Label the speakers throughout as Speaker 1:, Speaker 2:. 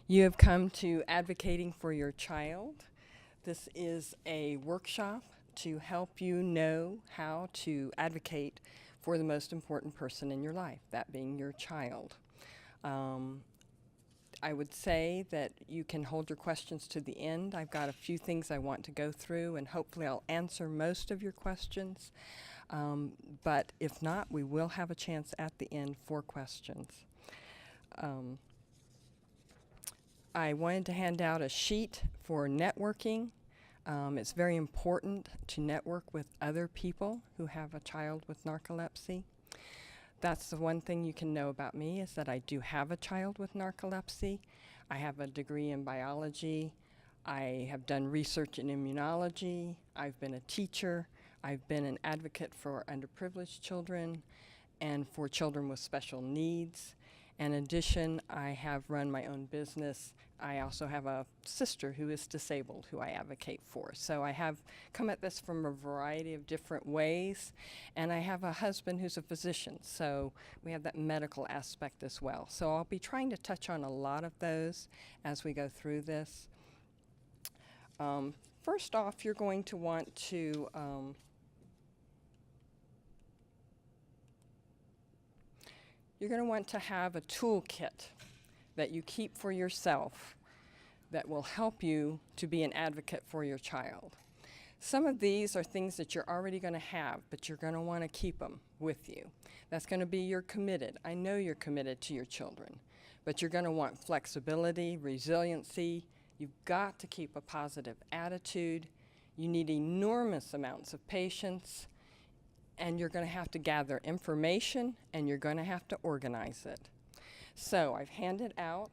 Speaker 1: You have come to Advocating for Your Child. This is a workshop to help you know how to advocate for the most important person in your life, that being your child. I would say that you can hold your questions to the end. I've got a few things I want to go through, and hopefully I'll answer most of your questions. But if not, we will have a chance at the end for questions. I wanted to hand out a sheet for networking. It's very important to network with other people who have a child with narcolepsy. That's the one thing you can know about me, is that I do have a child with narcolepsy. I have a degree in biology. I have done research in immunology. I've been a teacher. I've been an advocate for underprivileged children and for children with special needs. In addition, I have run my own business. I also have a sister who is disabled who I advocate for. So I have come at this from a variety of different ways. And I have a husband who's a physician, so we have that medical aspect as well. So I'll be trying to touch on a lot of those as we go through this. First off, you're going to want to have a toolkit that you keep for yourself that will help you to be an advocate for your child. Some of these are things that you're already going to have, but you're going to want to keep them with you. That's going to be you're committed. I know you're committed to your children, but you're going to want flexibility, resiliency. You've got to keep a positive attitude. You need enormous amounts of patience. And you're going to have to gather information, and you're going to have to organize it. So I've handed out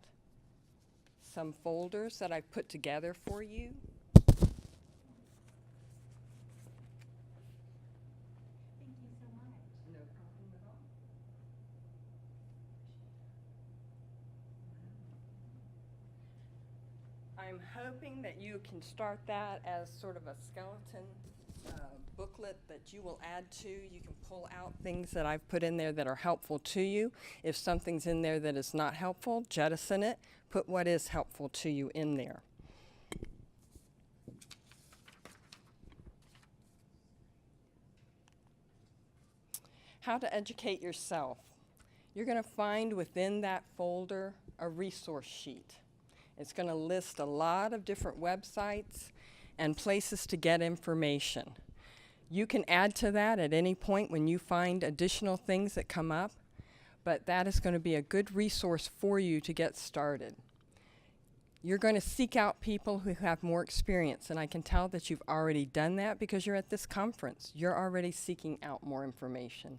Speaker 1: some folders that I've put together for you.
Speaker 2: Thank you so much.
Speaker 1: No problem at all. I'm hoping that you can start that as sort of a skeleton booklet that you will add to. You can pull out things that I've put in there that are helpful to you. If something's in there that is not helpful, jettison it. Put what is helpful to you in there. How to educate yourself. You're going to find within that folder a resource sheet. It's going to list a lot of different websites and places to get information. You can add to that at any point when you find additional things that come up, but that is going to be a good resource for you to get started. You're going to seek out people who have more experience, and I can tell that you've already done that because you're at this conference. You're already seeking out more information.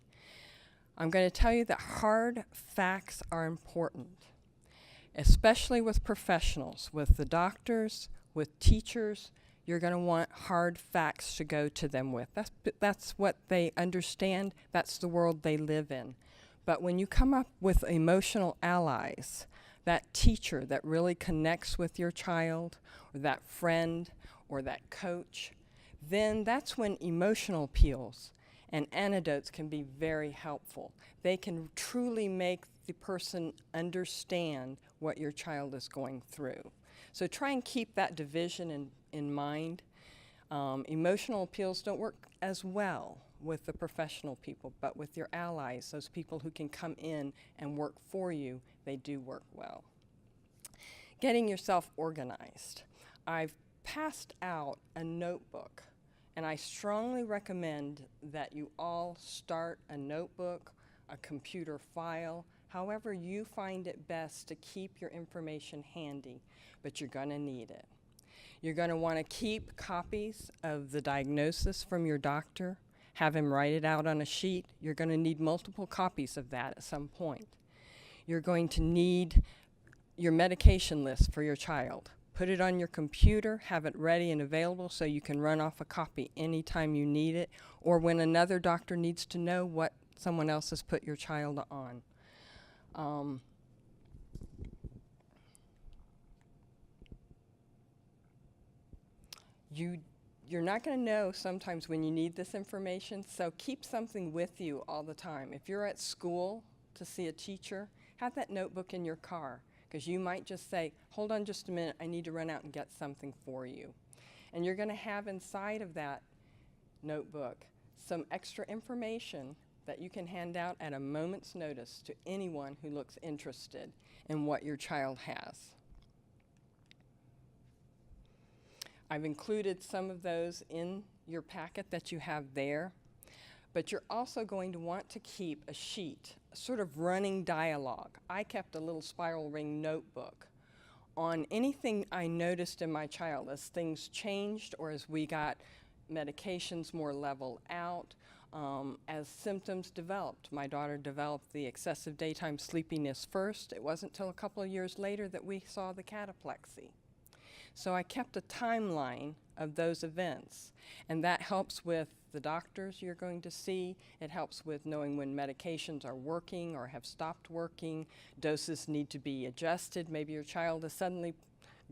Speaker 1: I'm going to tell you that hard facts are important, especially with professionals, with the doctors, with teachers. You're going to want hard facts to go to them with. That's what they understand. That's the world they live in. But when you come up with emotional allies, that teacher that really connects with your child, or that friend, or that coach, then that's when emotional appeals and anecdotes can be very helpful. They can truly make the person understand what your child is going through. So try and keep that division in mind. Emotional appeals don't work as well with the professional people, but with your allies, those people who can come in and work for you, they do work well. Getting yourself organized. I've passed out a notebook, and I strongly recommend that you all start a notebook, a computer file, however you find it best to keep your information handy, but you're going to need it. You're going to want to keep copies of the diagnosis from your doctor, have him write it out on a sheet. You're going to need multiple copies of that at some point. You're going to need your medication list for your child. Put it on your computer, have it ready and available so you can run off a copy anytime you need it, or when another doctor needs to know what someone else has put your child on. You're not going to know sometimes when you need this information, so keep something with you all the time. If you're at school to see a teacher, have that notebook in your car. because you might just say, hold on just a minute, I need to run out and get something for you. And you're going to have inside of that notebook some extra information that you can hand out at a moment's notice to anyone who looks interested in what your child has. I've included some of those in your packet that you have there, but you're also going to want to keep a sheet, a sort of running dialogue. I kept a little spiral ring notebook on anything I noticed in my child as things changed or as we got medications more leveled out, as symptoms developed. My daughter developed the excessive daytime sleepiness first. It wasn't until a couple of years later that we saw the cataplexy. So I kept a timeline of those events, and that helps with the doctors you're going to see. It helps with knowing when medications are working or have stopped working. Doses need to be adjusted. Maybe your child has suddenly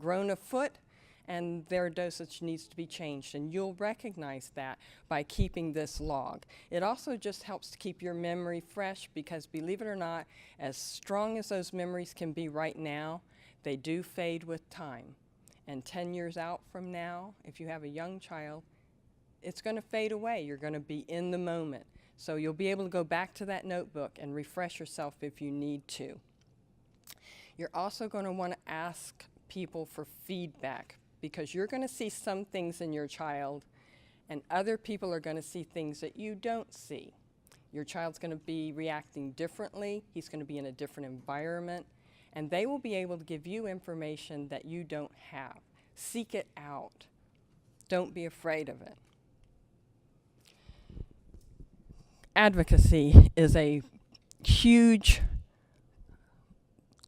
Speaker 1: grown a foot and their dosage needs to be changed, and you'll recognize that by keeping this log. It also just helps to keep your memory fresh because, believe it or not, as strong as those memories can be right now, they do fade with time. And 10 years out from now, if you have a young child, it's going to fade away. You're going to be in the moment. So you'll be able to go back to that notebook and refresh yourself if you need to. You're also going to want to ask people for feedback, because you're going to see some things in your child and other people are going to see things that you don't see. Your child's going to be reacting differently. He's going to be in a different environment, and they will be able to give you information that you don't have. Seek it out. Don't be afraid of it. Advocacy is a huge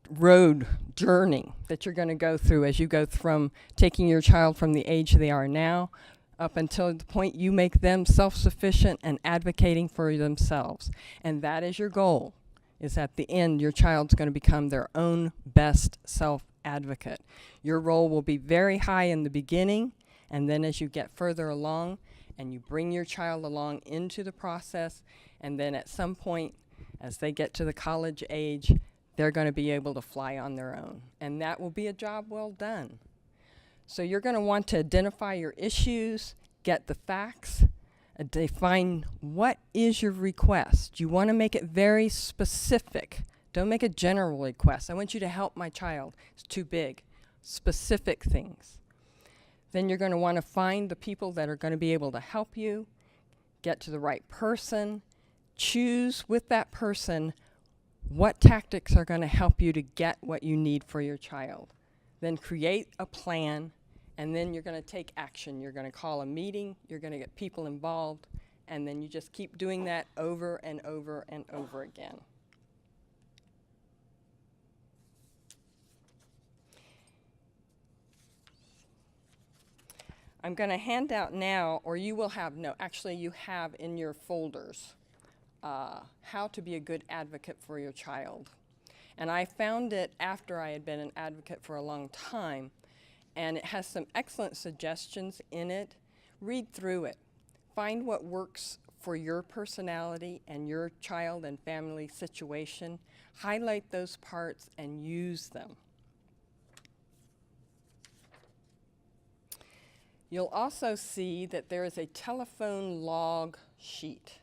Speaker 1: road journey that you're going to go through as you go from taking your child from the age they are now up until the point you make them self-sufficient and advocating for themselves. And that is your goal, is at the end your child's going to become their own best self-advocate. Your role will be very high in the beginning, and then as you get further along and you bring your child along into the process, and then at some point as they get to the college age, they're going to be able to fly on their own. And that will be a job well done. So you're going to want to identify your issues, get the facts, define what is your request. You want to make it very specific. Don't make a general request. I want you to help my child. It's too big. Specific things. Then you're going to want to find the people that are going to be able to help you, get to the right person, choose with that person what tactics are going to help you to get what you need for your child. Then create a plan, and then you're going to take action. You're going to call a meeting, you're going to get people involved, and then you just keep doing that over and over and over again. I'm going to hand out now, or you will have, no, actually you have in your folders, how to be a good advocate for your child. And I found it after I had been an advocate for a long time, and it has some excellent suggestions in it. Read through it. Find what works for your personality and your child and family situation. Highlight those parts and use them. You'll also see that there is a telephone log sheet.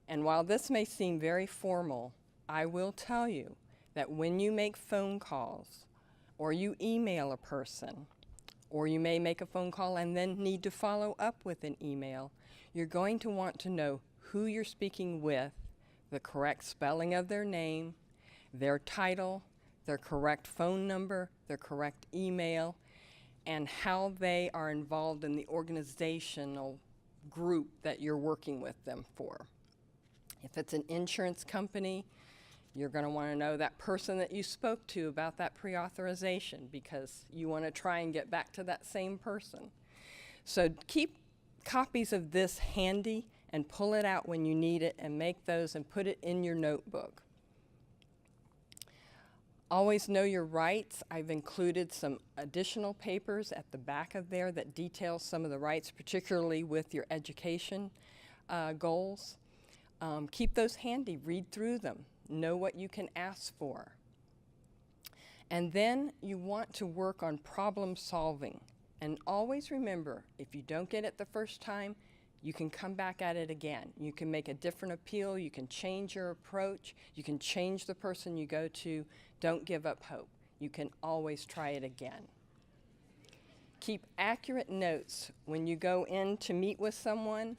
Speaker 1: And while this may seem very formal, I will tell you that when you make phone calls, or you email a person, or you may make a phone call and then need to follow up with an email, you're going to want to know who you're speaking with, the correct spelling of their name, their title, their correct phone number, their correct email, and how they are involved in the organizational group that you're working with them for. If it's an insurance company, you're going to want to know that person that you spoke to about that pre-authorization, because you want to try and get back to that same person. So keep copies of this handy and pull it out when you need it and make those and put it in your notebook. Always know your rights. I've included some additional papers at the back of there that detail some of the rights, particularly with your education goals. Keep those handy. Read through them. Know what you can ask for. And then you want to work on problem solving. And always remember, if you don't get it the first time, you can come back at it again. You can make a different appeal. You can change your approach. You can change the person you go to. Don't give up hope. You can always try it again. Keep accurate notes when you go in to meet with someone.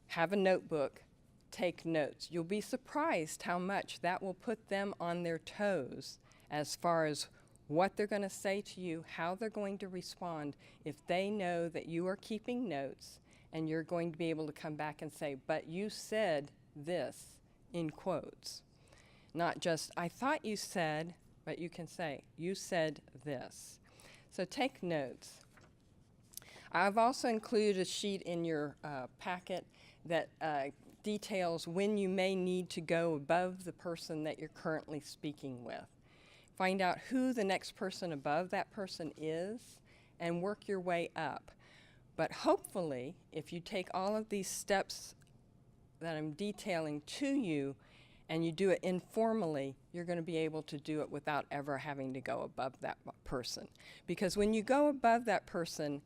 Speaker 1: Have a notebook. Take notes. You'll be surprised how much that will put them on their toes as far as what they're going to say to you, how they're going to respond, if they know that you are keeping notes and you're going to be able to come back and say, but you said this, in quotes. Not just, I thought you said, but you can say, you said this. So take notes. I've also included a sheet in your packet that details when you may need to go above the person that you're currently speaking with. Find out who the next person above that person is and work your way up. But hopefully, if you take all of these steps that I'm detailing to you and you do it informally, you're going to be able to do it without ever having to go above that person. Because when you go above that person,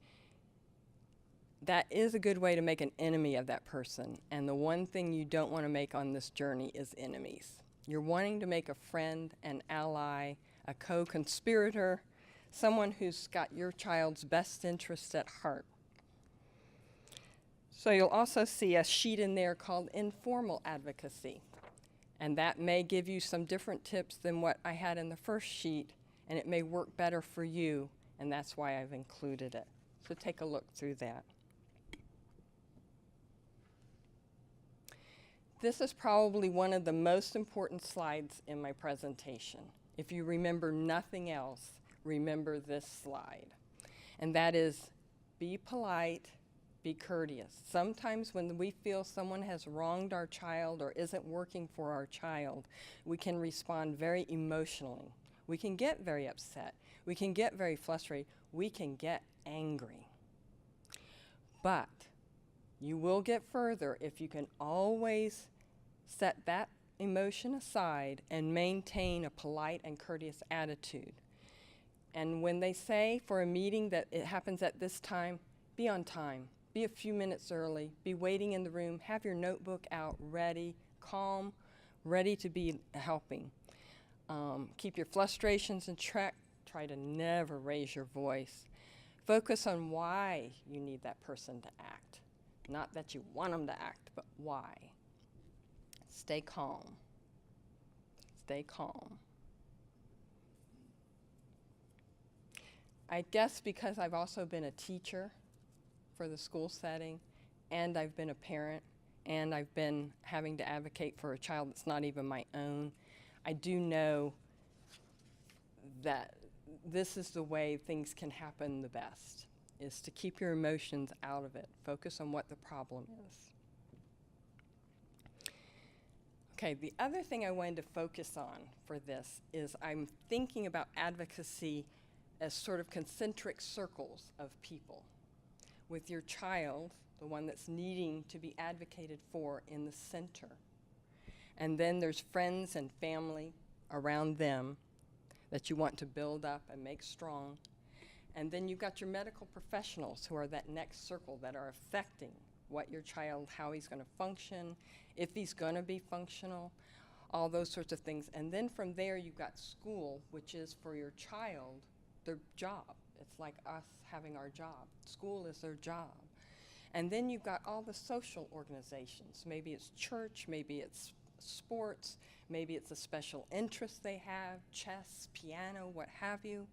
Speaker 1: that is a good way to make an enemy of that person. And the one thing you don't want to make on this journey is enemies. You're wanting to make a friend, an ally, a co-conspirator, someone who's got your child's best interests at heart. So you'll also see a sheet in there called informal advocacy. And that may give you some different tips than what I had in the first sheet, and it may work better for you, and that's why I've included it. So take a look through that. This is probably one of the most important slides in my presentation. If you remember nothing else, remember this slide. And that is, be polite, be courteous. Sometimes when we feel someone has wronged our child or isn't working for our child, we can respond very emotionally. We can get very upset. We can get very frustrated. We can get angry. But you will get further if you can always set that emotion aside and maintain a polite and courteous attitude. And when they say for a meeting that it happens at this time, be on time. Be a few minutes early. Be waiting in the room. Have your notebook out ready, calm, ready to be helping. Keep your frustrations in check. Try to never raise your voice. Focus on why you need that person to act. Not that you want them to act, but why. Stay calm. Stay calm. I guess because I've also been a teacher for the school setting, and I've been a parent, and I've been having to advocate for a child that's not even my own, I do know that this is the way things can happen the best, is to keep your emotions out of it. Focus on what the problem is. Okay, the other thing I wanted to focus on for this is I'm thinking about advocacy as sort of concentric circles of people, with your child, the one that's needing to be advocated for, in the center. And then there's friends and family around them that you want to build up and make strong. And then you've got your medical professionals who are that next circle that are affecting what your child, how he's going to function, if he's going to be functional, all those sorts of things. And then from there you've got school, which is for your child, their job. It's like us having our job. School is their job. And then you've got all the social organizations. Maybe it's church, maybe it's sports, maybe it's a special interest they have, chess, piano, what have you.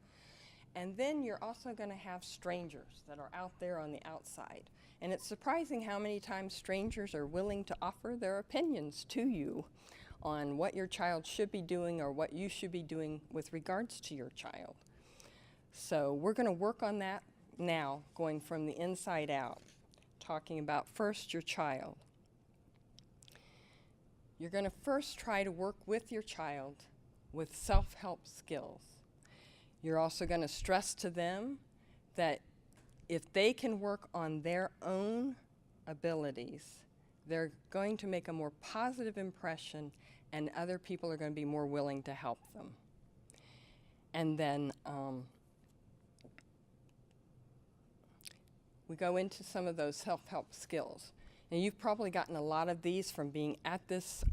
Speaker 1: And then you're also going to have strangers that are out there on the outside. And it's surprising how many times strangers are willing to offer their opinions to you on what your child should be doing or what you should be doing with regards to your child. So we're going to work on that now, going from the inside out, talking about first your child. You're going to first try to work with your child with self-help skills. You're also going to stress to them that if they can work on their own abilities, they're going to make a more positive impression and other people are going to be more willing to help them. And then we go into some of those self-help skills. Now, you've probably gotten a lot of these from being at this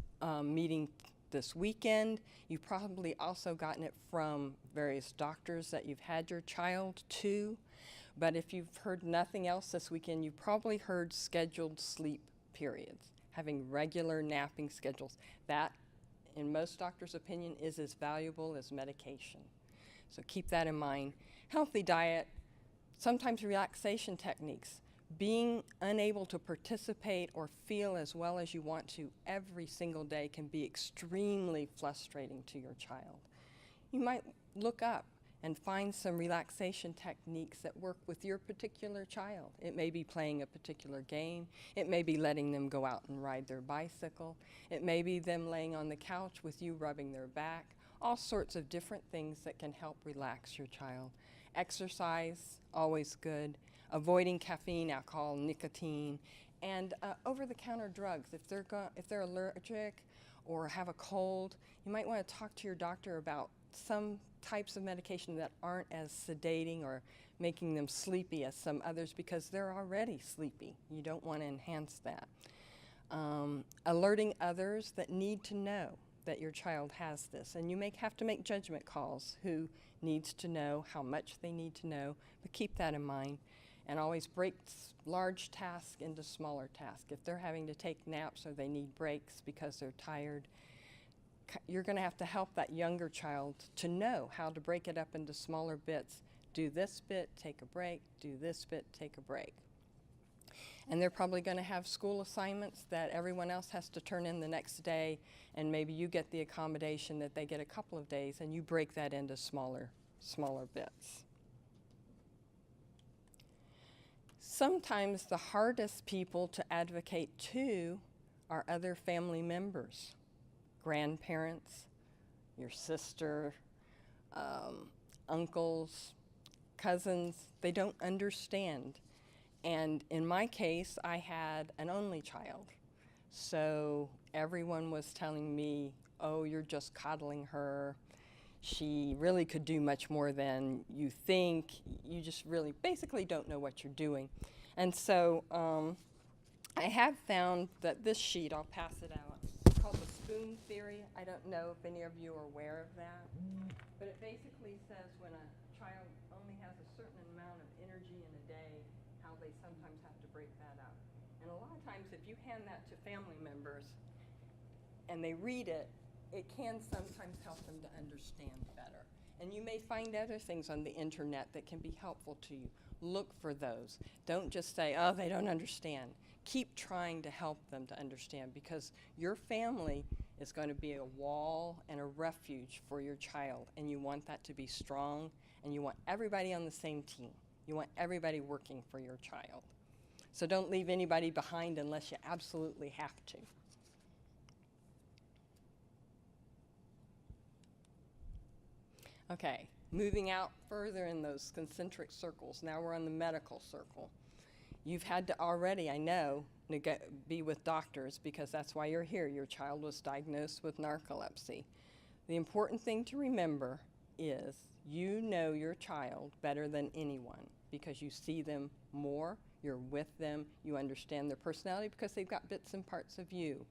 Speaker 1: meeting this weekend. You've probably also gotten it from various doctors that you've had your child to. But if you've heard nothing else this weekend, you've probably heard scheduled sleep periods, having regular napping schedules. That, in most doctors' opinion, is as valuable as medication. So keep that in mind. Healthy diet, sometimes relaxation techniques. Being unable to participate or feel as well as you want to every single day can be extremely frustrating to your child. You might look up and find some relaxation techniques that work with your particular child. It may be playing a particular game. It may be letting them go out and ride their bicycle. It may be them laying on the couch with you rubbing their back. All sorts of different things that can help relax your child. Exercise, always good. Avoiding caffeine, alcohol, nicotine, and over-the-counter drugs. If they're allergic or have a cold, you might want to talk to your doctor about some types of medication that aren't as sedating or making them sleepy as some others, because they're already sleepy. You don't want to enhance that. Alerting others that need to know that your child has this, and you may have to make judgment calls. Who needs to know, how much they need to know, but keep that in mind. And always break large tasks into smaller tasks. If they're having to take naps or they need breaks because they're tired, you're going to have to help that younger child to know how to break it up into smaller bits. Do this bit, take a break. Do this bit, take a break. And they're probably going to have school assignments that everyone else has to turn in the next day, and maybe you get the accommodation that they get a couple of days, and you break that into smaller bits. Sometimes the hardest people to advocate to are other family members, grandparents, your sister, uncles, cousins. They don't understand. And in my case, I had an only child. So everyone was telling me, oh, you're just coddling her. She really could do much more than you think. You just really basically don't know what you're doing. And so I have found that this sheet, I'll pass it out, it's called the spoon theory. I don't know if any of you are aware of that. But it basically says when a child only has a certain amount of energy in a day, how they sometimes have to break that up. And a lot of times if you hand that to family members and they read it, it can sometimes help them to understand better. And you may find other things on the internet that can be helpful to you. Look for those. Don't just say, oh, they don't understand. Keep trying to help them to understand, because your family is going to be a wall and a refuge for your child, and you want that to be strong, and you want everybody on the same team. You want everybody working for your child. So don't leave anybody behind unless you absolutely have to. Okay, moving out further in those concentric circles. Now we're on the medical circle. You've had to already, I know, be with doctors, because that's why you're here. Your child was diagnosed with narcolepsy. The important thing to remember is you know your child better than anyone, because you see them more, you're with them, you understand their personality because they've got bits and parts of you.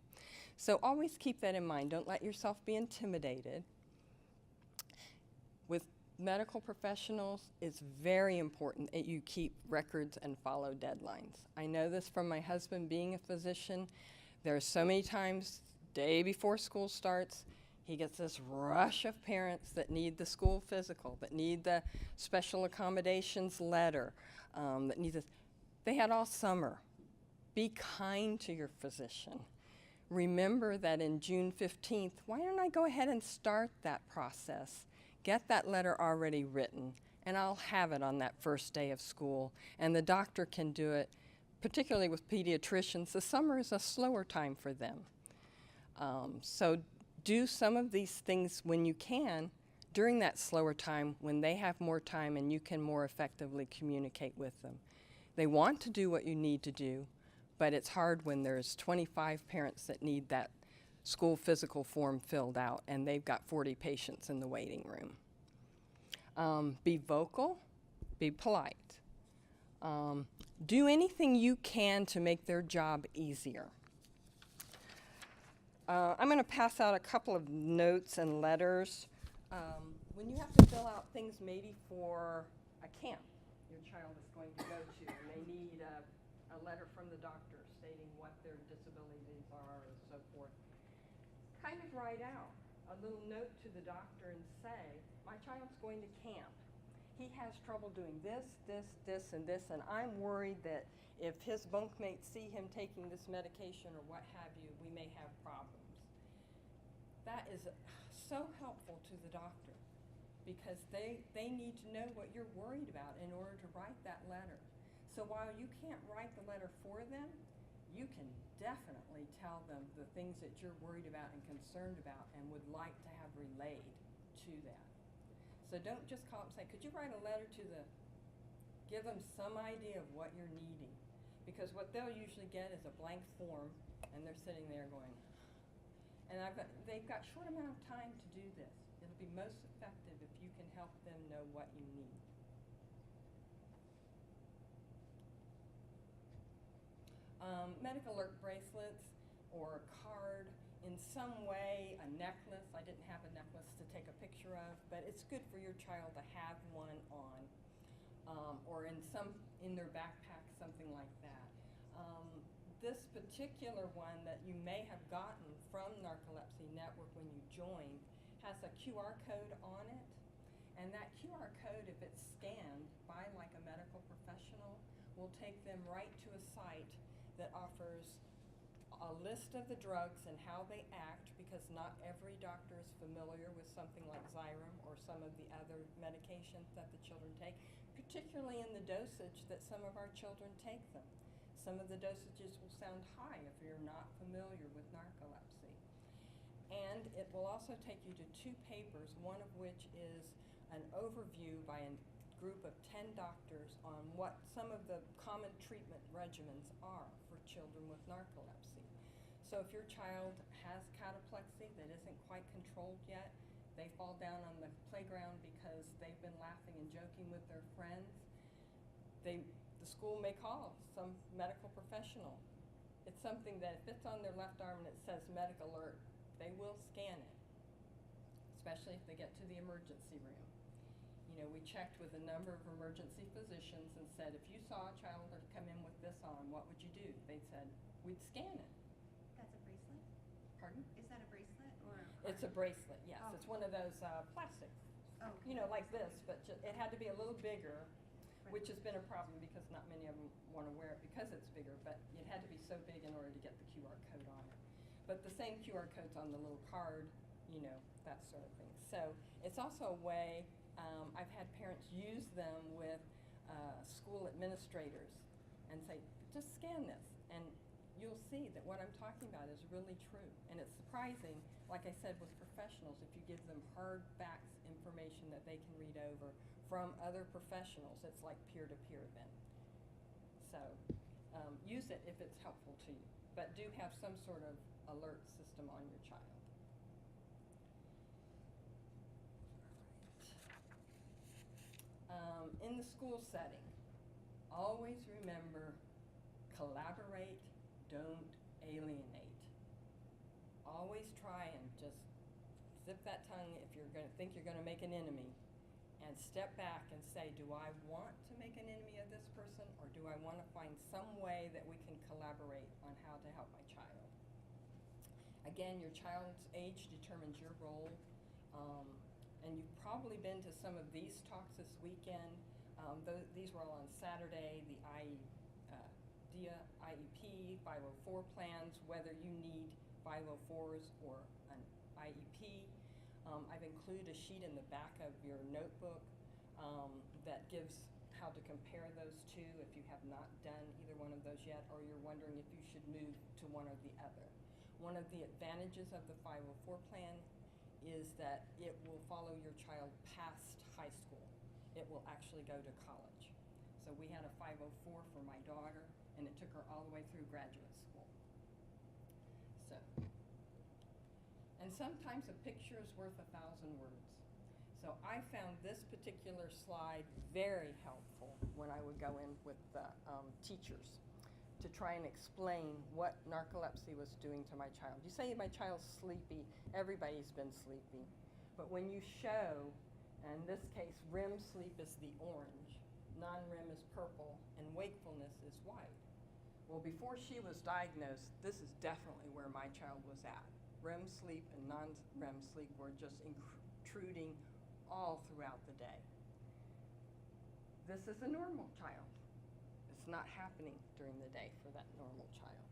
Speaker 1: So always keep that in mind. Don't let yourself be intimidated. With medical professionals, it's very important that you keep records and follow deadlines. I know this from my husband being a physician. There are so many times, day before school starts, he gets this rush of parents that need the school physical, that need the special accommodations letter, that need this. They had all summer. Be kind to your physician. Remember that in June 15th, why don't I go ahead and start that process? Get that letter already written, and I'll have it on that first day of school, and the doctor can do it. Particularly with pediatricians, the summer is a slower time for them. So do some of these things when you can during that slower time, when they have more time and you can more effectively communicate with them. They want to do what you need to do, but it's hard when there's 25 parents that need that school physical form filled out and they've got 40 patients in the waiting room. Be vocal, be polite. Do anything you can to make their job easier. I'm going to pass out a couple of notes and letters. When you have to fill out things maybe for a camp your child is going to go to, and they need a letter from the doctor stating what their disabilities are and so forth, kind of write out a little note to the doctor and say, my child's going to camp. He has trouble doing this, and this, and I'm worried that if his bunkmates see him taking this medication or what have you, we may have problems. That is so helpful to the doctor because they need to know what you're worried about in order to write that letter. So while you can't write the letter for them, you can definitely tell them the things that you're worried about and concerned about and would like to have relayed to that. So don't just call up and say, could you write a letter to give them some idea of what you're needing. Because what they'll usually get is a blank form and they're sitting there going, and they've got short amount of time to do this. It'll be most effective if you can help them know what you need. Medical alert bracelets or a card, in some way, a necklace. I didn't have a necklace to take a picture of, but it's good for your child to have one on, or in their backpack, something like that. This particular one that you may have gotten from Narcolepsy Network when you joined has a QR code on it, and that QR code, if it's scanned by like a medical professional, will take them right to a site that offers a list of the drugs and how they act, because not every doctor is familiar with something like Xyrem or some of the other medications that the children take, particularly in the dosage that some of our children take them. Some of the dosages will sound high if you're not familiar with narcolepsy. And it will also take you to 2 papers, one of which is an overview by a group of 10 doctors on what some of the common treatment regimens are for children with narcolepsy. So if your child has cataplexy that isn't quite controlled yet, they fall down on the playground because they've been laughing and joking with their friends, the school may call some medical professional. It's something that if it's on their left arm and it says medical alert, they will scan it, especially if they get to the emergency room. You know, we checked with a number of emergency physicians and said, if you saw a child come in with this on, what would you do? They said, we'd scan it.
Speaker 2: That's a bracelet?
Speaker 1: Pardon?
Speaker 2: Is that a bracelet or?
Speaker 1: It's a bracelet, yes.
Speaker 2: Oh.
Speaker 1: It's one of those plastic,
Speaker 2: Oh.
Speaker 1: you know, like this, but it had to be a little bigger, which has been a problem because not many of them want to wear it because it's bigger, but it had to be so big in order to get the QR code on it. But the same QR code's on the little card, you know, that sort of thing. So it's also a way, I've had parents use them with school administrators and say, just scan this, and you'll see that what I'm talking about is really true. And it's surprising, like I said, with professionals, if you give them hard facts information that they can read over from other professionals, it's like peer-to-peer then. So use it if it's helpful to you, but do have some sort of alert system on your child. In the school setting, always remember, collaborate, don't alienate. Always try and just zip that tongue if you're going to think you're going to make an enemy, and step back and say, do I want to make an enemy of this person, or do I want to find some way that we can collaborate on how to help my child? Again, your child's age determines your role, and you've probably been to some of these talks this weekend. These were all on Saturday, the DIA, IEP, 504 plans, whether you need 504s or an IEP. I've included a sheet in the back of your notebook that gives how to compare those two if you have not done either one of those yet, or you're wondering if you should move to one or the other. One of the advantages of the 504 plan is that it will follow your child past high school. It will actually go to college. So we had a 504 for my daughter, and it took her all the way through graduate school. So, and sometimes a picture is worth 1,000 words. So I found this particular slide very helpful when I would go in with the teachers to try and explain what narcolepsy was doing to my child. You say my child's sleepy, everybody's been sleepy. But when you show, in this case, REM sleep is the orange, non-REM is purple, and wakefulness is white. Well, before she was diagnosed, this is definitely where my child was at. REM sleep and non-REM sleep were just intruding all throughout the day. This is a normal child. It's not happening during the day for that normal child.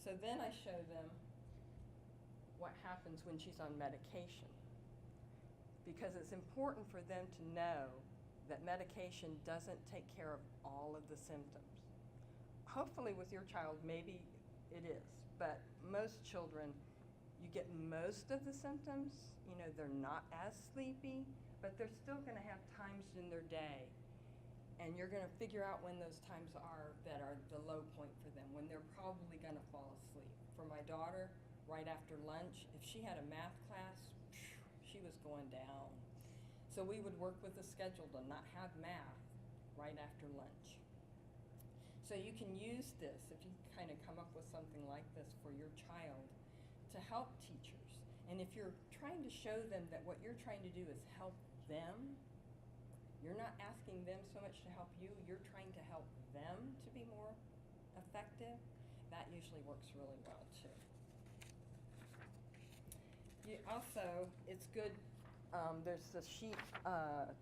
Speaker 1: So then I show them what happens when she's on medication, because it's important for them to know that medication doesn't take care of all of the symptoms. Hopefully with your child, maybe it is, but most children, you get most of the symptoms. You know, they're not as sleepy, but they're still gonna have times in their day, and you're gonna figure out when those times are that are the low point for them, when they're probably gonna fall asleep. For my daughter, right after lunch, if she had a math class, she was going down. So we would work with a schedule to not have math right after lunch. So you can use this, if you kind of come up with something like this for your child, to help teachers. And if you're trying to show them that what you're trying to do is help them, you're not asking them so much to help you, you're trying to help them to be more effective, that usually works really well too. Also, it's good, there's the sheet,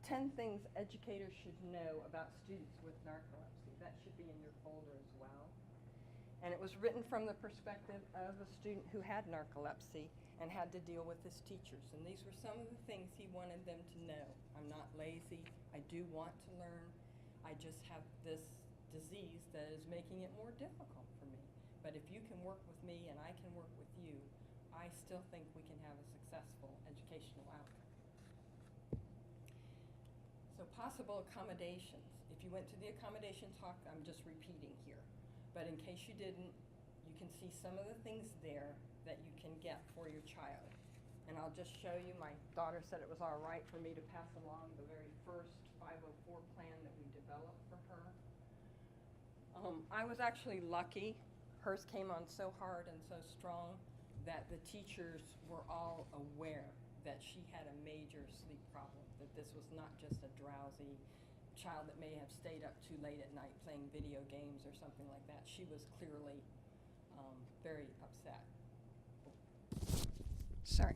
Speaker 1: 10 things educators should know about students with narcolepsy. That should be in your folder as well. And it was written from the perspective of a student who had narcolepsy and had to deal with his teachers. And these were some of the things he wanted them to know. I'm not lazy, I do want to learn, I just have this disease that is making it more difficult for me. But if you can work with me and I can work with you, I still think we can have a successful educational outcome. So possible accommodations. If you went to the accommodation talk, I'm just repeating here. But in case you didn't, you can see some of the things there that you can get for your child. And I'll just show you, my daughter said it was all right for me to pass along the very first 504 plan that we developed for her. I was actually lucky. Hers came on so hard and so strong that the teachers were all aware that she had a major sleep problem, that this was not just a drowsy child that may have stayed up too late at night playing video games or something like that. She was clearly very upset. Sorry.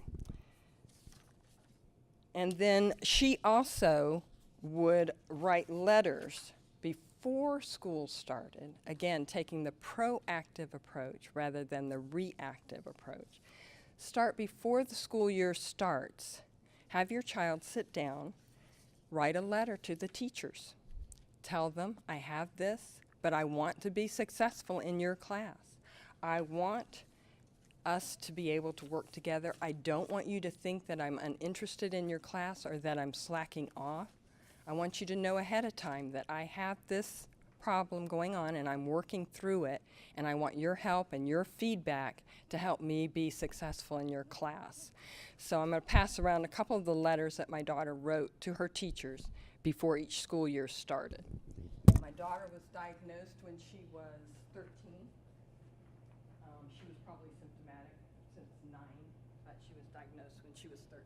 Speaker 1: And then she also would write letters before school started, again, taking the proactive approach rather than the reactive approach. Start before the school year starts. Have your child sit down, write a letter to the teachers. Tell them, I have this, but I want to be successful in your class. I want us to be able to work together. I don't want you to think that I'm uninterested in your class or that I'm slacking off. I want you to know ahead of time that I have this problem going on and I'm working through it, and I want your help and your feedback to help me be successful in your class. So I'm going to pass around a couple of the letters that my daughter wrote to her teachers before each school year started. My daughter was diagnosed when she was 13. She was probably symptomatic since 9, but she was diagnosed when she was 13.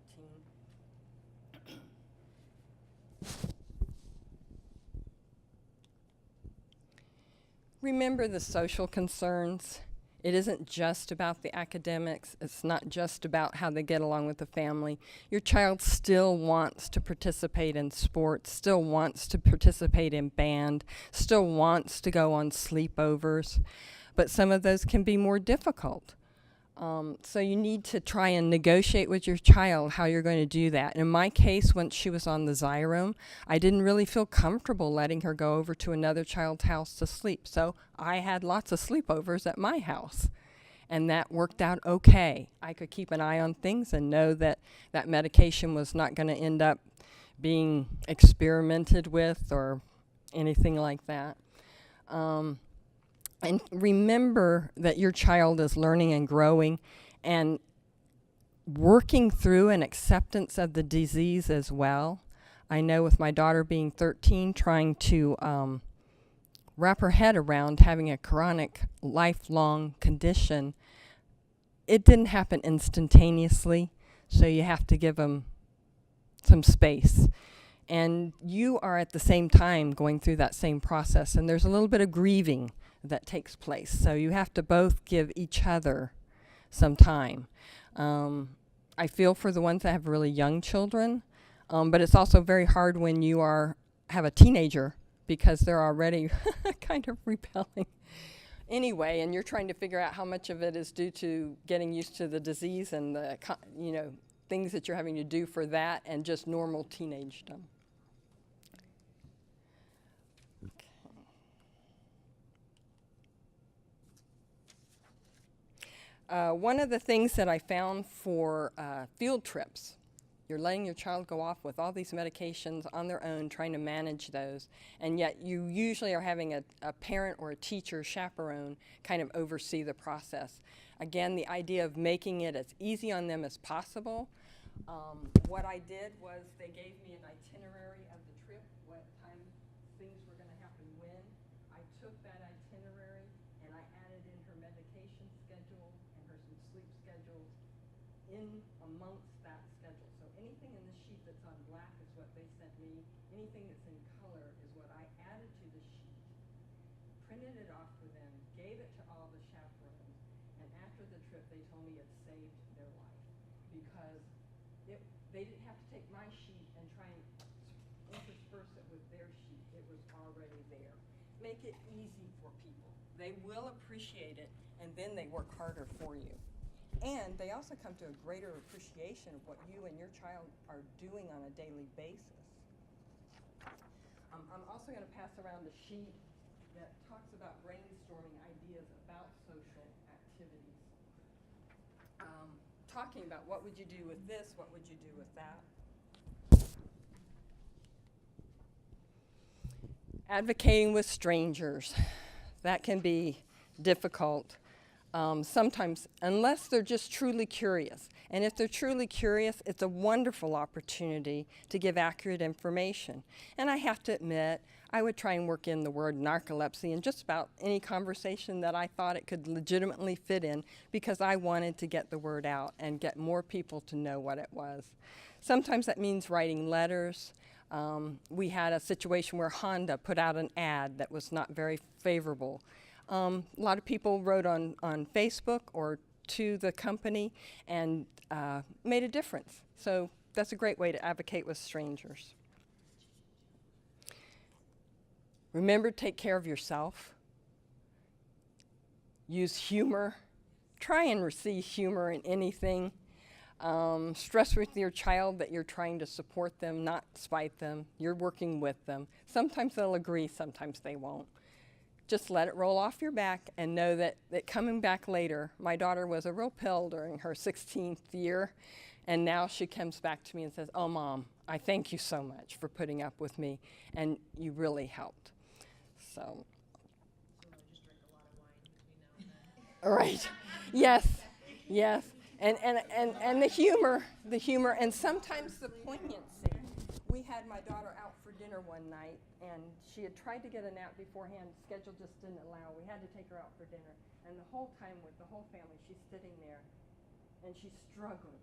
Speaker 1: Remember the social concerns. It isn't just about the academics. It's not just about how they get along with the family. Your child still wants to participate in sports, still wants to participate in band, still wants to go on sleepovers, but some of those can be more difficult. So you need to try and negotiate with your child how you're going to do that. In my case, when she was on the Xyrem, I didn't really feel comfortable letting her go over to another child's house to sleep. So I had lots of sleepovers at my house, and that worked out okay. I could keep an eye on things and know that that medication was not going to end up being experimented with or anything like that. And remember that your child is learning and growing, and working through an acceptance of the disease as well. I know with my daughter being 13, trying to wrap her head around having a chronic, lifelong condition, it didn't happen instantaneously, so you have to give them some space. And you are at the same time going through that same process, and there's a little bit of grieving that takes place. So you have to both give each other some time. I feel for the ones that have really young children, but it's also very hard when you have a teenager because they're already kind of rebelling. Anyway, and you're trying to figure out how much of it is due to getting used to the disease and the things that you're having to do for that and just normal teenagedom. One of the things that I found for field trips, you're letting your child go off with all these medications on their own, trying to manage those, and yet you usually are having a parent or a teacher, chaperone, kind of oversee the process. Again, the idea of making it as easy on them as possible. What I did was they gave me an itinerary of the trip, what time things were going to happen when. I took that itinerary and I added in her medication schedule and her some sleep schedules in amongst that schedule. So anything in the sheet that's on black is what they sent me. Anything that's in color is what I added to the sheet, printed it off for them, gave it to all the chaperones, and after the trip they told me it saved their life because they didn't have to take my sheet and try and intersperse it with their sheet. It was already there. Make it easy for people. They will appreciate it, and then they work harder for you. And they also come to a greater appreciation of what you and your child are doing on a daily basis. I'm also going to pass around the sheet that talks about brainstorming ideas about social activities. Talking about what would you do with this, what would you do with that. Advocating with strangers. That can be difficult. Sometimes, unless they're just truly curious. And if they're truly curious, it's a wonderful opportunity to give accurate information. And I have to admit, I would try and work in the word narcolepsy in just about any conversation that I thought it could legitimately fit in because I wanted to get the word out and get more people to know what it was. Sometimes that means writing letters. We had a situation where Honda put out an ad that was not very favorable. A lot of people wrote on Facebook or to the company and made a difference. So that's a great way to advocate with strangers. Remember, take care of yourself. Use humor. Try and receive humor in anything. Stress with your child that you're trying to support them, not spite them. You're working with them. Sometimes they'll agree, sometimes they won't. Just let it roll off your back and know that coming back later, my daughter was a real pill during her 16th year, and now she comes back to me and says, "Oh, Mom, I thank you so much for putting up with me, and you really helped." So.
Speaker 2: Just drink a lot of wine between now and then.
Speaker 1: Right. Yes. Yes. And the humor, and sometimes the poignancy. We had my daughter out for dinner one night, and she had tried to get a nap beforehand. Schedule just didn't allow. We had to take her out for dinner. And the whole time with the whole family, she's sitting there, and she's struggling.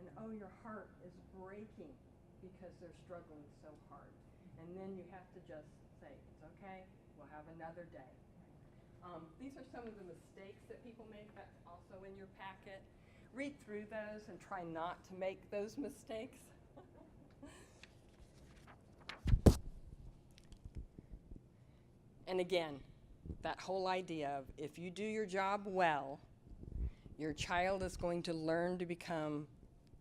Speaker 1: And oh, your heart is breaking because they're struggling so hard. And then you have to just say, it's okay, we'll have another day. These are some of the mistakes that people make. That's also in your packet. Read through those and try not to make those mistakes. And again, that whole idea of if you do your job well, your child is going to learn to become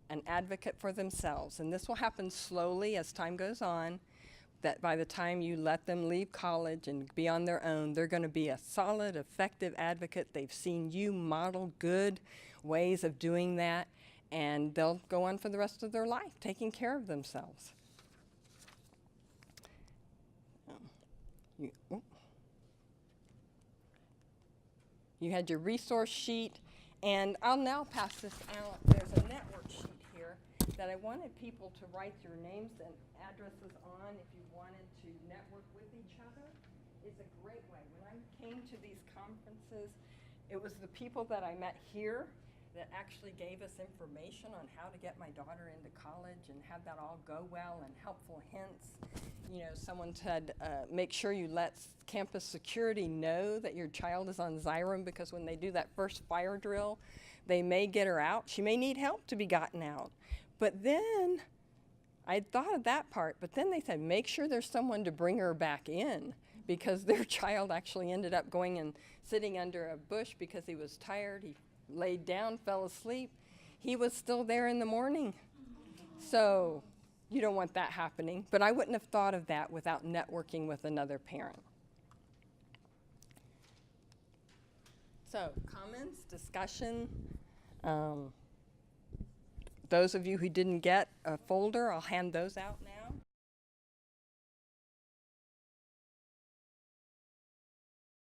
Speaker 1: an advocate for themselves. And this will happen slowly as time goes on, that by the time you let them leave college and be on their own, they're going to be a solid, effective advocate. They've seen you model good ways of doing that, and they'll go on for the rest of their life taking care of themselves. You had your resource sheet, and I'll now pass this out. There's a network that I wanted people to write your names and addresses on if you wanted to network with each other. Is a great way. When I came to these conferences, it was the people that I met here that actually gave us information on how to get my daughter into college and have that all go well, and helpful hints. You know, someone said, make sure you let campus security know that your child is on Xyrem, because when they do that first fire drill, they may get her out. She may need help to be gotten out. But then, I thought of that part, but then they said, make sure there's someone to bring her back in, because their child actually ended up going and sitting under a bush because he was tired. He laid down, fell asleep. He was still there in the morning. So you don't want that happening. But I wouldn't have thought of that without networking with another parent. So comments, discussion. Those of you who didn't get a folder, I'll hand those out now.